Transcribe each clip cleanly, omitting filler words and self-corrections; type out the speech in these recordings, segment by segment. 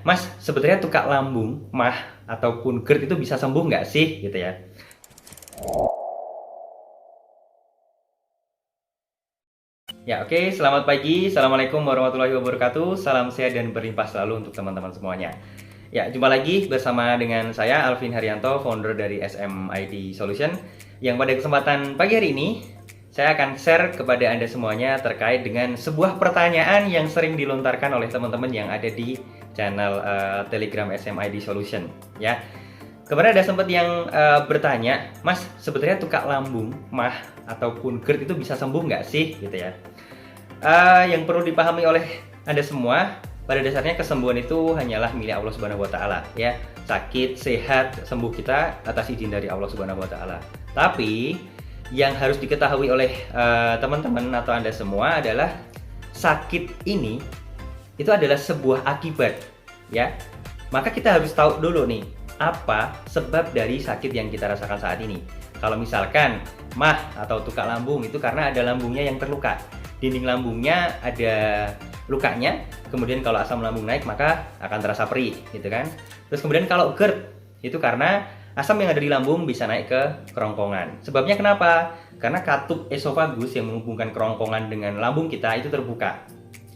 Mas, sebenarnya tukak lambung, mah, ataupun GERD itu bisa sembuh nggak sih? Gitu ya. Ya, oke. Selamat pagi. Assalamualaikum warahmatullahi wabarakatuh. Salam sehat dan berlimpah selalu untuk teman-teman semuanya. Ya, jumpa lagi bersama dengan saya, Alvin Haryanto, founder dari SMID Solution. Yang pada kesempatan pagi hari ini, saya akan share kepada Anda semuanya terkait dengan sebuah pertanyaan yang sering dilontarkan oleh teman-teman yang ada di channel Telegram SMID Solution. Ya, kemarin ada sempat yang bertanya, Mas, sebenarnya tukak lambung, mah, ataupun GERD itu bisa sembuh nggak sih? Gitu ya. Yang perlu dipahami oleh Anda semua, pada dasarnya kesembuhan itu hanyalah milik Allah Subhanahu wa taala, ya. Sakit, sehat, sembuh kita atas izin dari Allah Subhanahu wa taala. Tapi yang harus diketahui oleh teman-teman atau Anda semua adalah sakit ini itu adalah sebuah akibat, ya. Maka kita harus tahu dulu nih, apa sebab dari sakit yang kita rasakan saat ini. Kalau misalkan mah atau tukak lambung itu karena ada lambungnya yang terluka. Dinding lambungnya ada lukanya, kemudian kalau asam lambung naik maka akan terasa perih, gitu kan. Terus kemudian kalau GERD itu karena asam yang ada di lambung bisa naik ke kerongkongan. Sebabnya kenapa? Karena katup esofagus yang menghubungkan kerongkongan dengan lambung kita itu terbuka.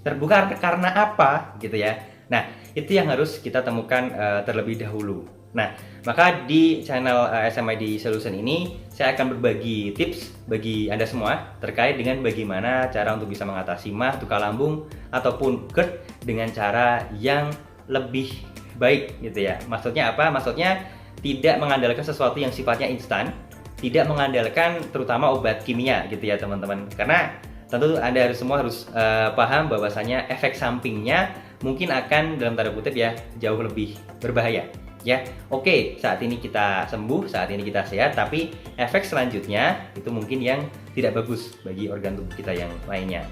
Terbuka karena apa, gitu ya. Nah, itu yang harus kita temukan terlebih dahulu. Nah, maka di channel SMID Solution ini saya akan berbagi tips bagi Anda semua terkait dengan bagaimana cara untuk bisa mengatasi mah, tukak lambung, ataupun GERD dengan cara yang lebih baik, gitu ya. Maksudnya apa? Maksudnya tidak mengandalkan sesuatu yang sifatnya instan, tidak mengandalkan terutama obat kimia, gitu ya teman-teman. Karena tentu Anda semua harus paham bahwasanya efek sampingnya mungkin akan dalam tanda kutip ya jauh lebih berbahaya. Ya, oke, saat ini kita sembuh, saat ini kita sehat, tapi efek selanjutnya itu mungkin yang tidak bagus bagi organ tubuh kita yang lainnya.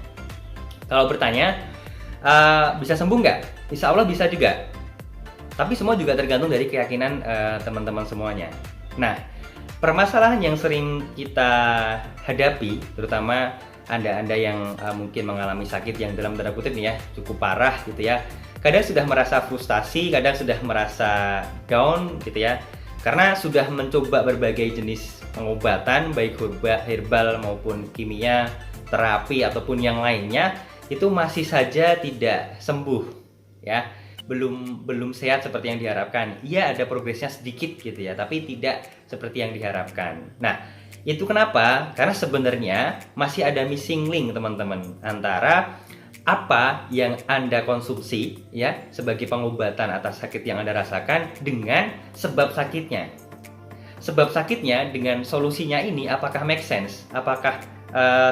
Kalau bertanya, bisa sembuh nggak? Insya Allah bisa juga. Tapi semua juga tergantung dari keyakinan teman-teman semuanya. Nah, permasalahan yang sering kita hadapi, terutama Anda yang mungkin mengalami sakit yang dalam tanda kutip nih ya, cukup parah gitu ya. Kadang sudah merasa frustasi, kadang sudah merasa down gitu ya. Karena sudah mencoba berbagai jenis pengobatan, baik herbal maupun kimia, terapi ataupun yang lainnya, itu masih saja tidak sembuh ya. Belum sehat seperti yang diharapkan. Iya, ada progresnya sedikit gitu ya, tapi tidak seperti yang diharapkan. Nah, itu kenapa? Karena sebenarnya masih ada missing link teman-teman antara apa yang Anda konsumsi ya sebagai pengobatan atas sakit yang Anda rasakan dengan sebab sakitnya. Sebab sakitnya dengan solusinya ini apakah make sense? Apakah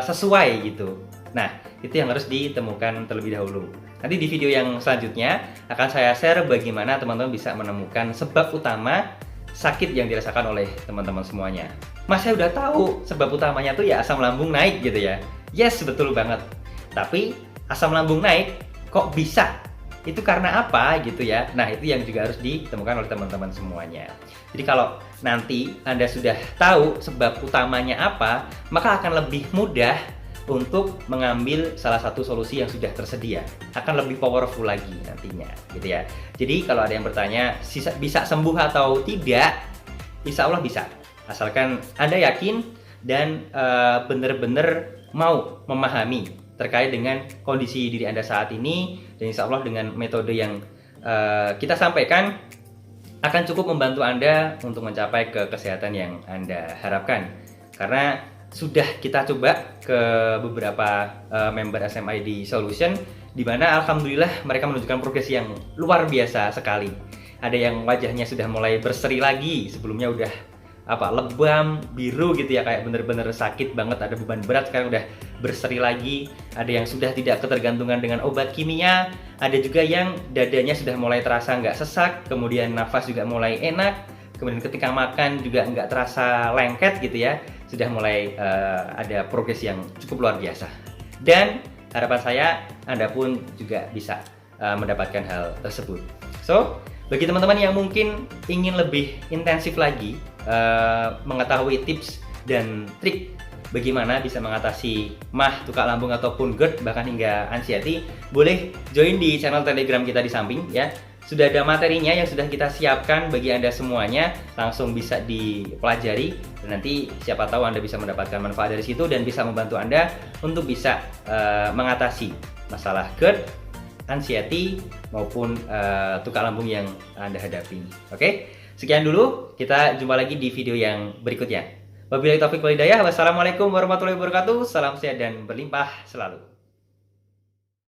sesuai gitu. Nah, itu yang harus ditemukan terlebih dahulu. Nanti di video yang selanjutnya akan saya share bagaimana teman-teman bisa menemukan sebab utama sakit yang dirasakan oleh teman-teman semuanya. Mas, saya udah tahu sebab utamanya tuh ya asam lambung naik gitu ya. Yes, betul banget. Tapi asam lambung naik kok bisa? Itu karena apa gitu ya? Nah, itu yang juga harus ditemukan oleh teman-teman semuanya. Jadi kalau nanti Anda sudah tahu sebab utamanya apa, maka akan lebih mudah untuk mengambil salah satu solusi yang sudah tersedia. Akan lebih powerful lagi nantinya gitu ya. Jadi kalau ada yang bertanya bisa sembuh atau tidak, insya Allah bisa. Asalkan Anda yakin dan benar-benar mau memahami terkait dengan kondisi diri Anda saat ini, dan insya Allah dengan metode yang kita sampaikan akan cukup membantu Anda untuk mencapai kesehatan yang Anda harapkan. Karena sudah kita coba ke beberapa member SMID Solution, di mana alhamdulillah mereka menunjukkan progres yang luar biasa sekali. Ada yang wajahnya sudah mulai berseri lagi, sebelumnya udah lebam, biru gitu ya, kayak bener-bener sakit banget, ada beban berat, sekarang udah berseri lagi. Ada yang sudah tidak ketergantungan dengan obat kimia, ada juga yang dadanya sudah mulai terasa nggak sesak, kemudian nafas juga mulai enak, kemudian ketika makan juga nggak terasa lengket gitu ya. Sudah mulai ada progres yang cukup luar biasa. Dan harapan saya Anda pun juga bisa mendapatkan hal tersebut. So, bagi teman-teman yang mungkin ingin lebih intensif lagi mengetahui tips dan trik bagaimana bisa mengatasi mah, tukak lambung ataupun GERD bahkan hingga anxiety, boleh join di channel Telegram kita di samping ya. sudah ada materinya yang sudah kita siapkan bagi Anda semuanya, langsung bisa dipelajari dan nanti siapa tahu Anda bisa mendapatkan manfaat dari situ dan bisa membantu Anda untuk bisa mengatasi masalah GERD, anxiety maupun tukak lambung yang Anda hadapi. Oke, sekian dulu, kita jumpa lagi di video yang berikutnya. Wabillahi taufiq wal hidayah. Wassalamualaikum warahmatullahi wabarakatuh. Salam sehat dan berlimpah selalu.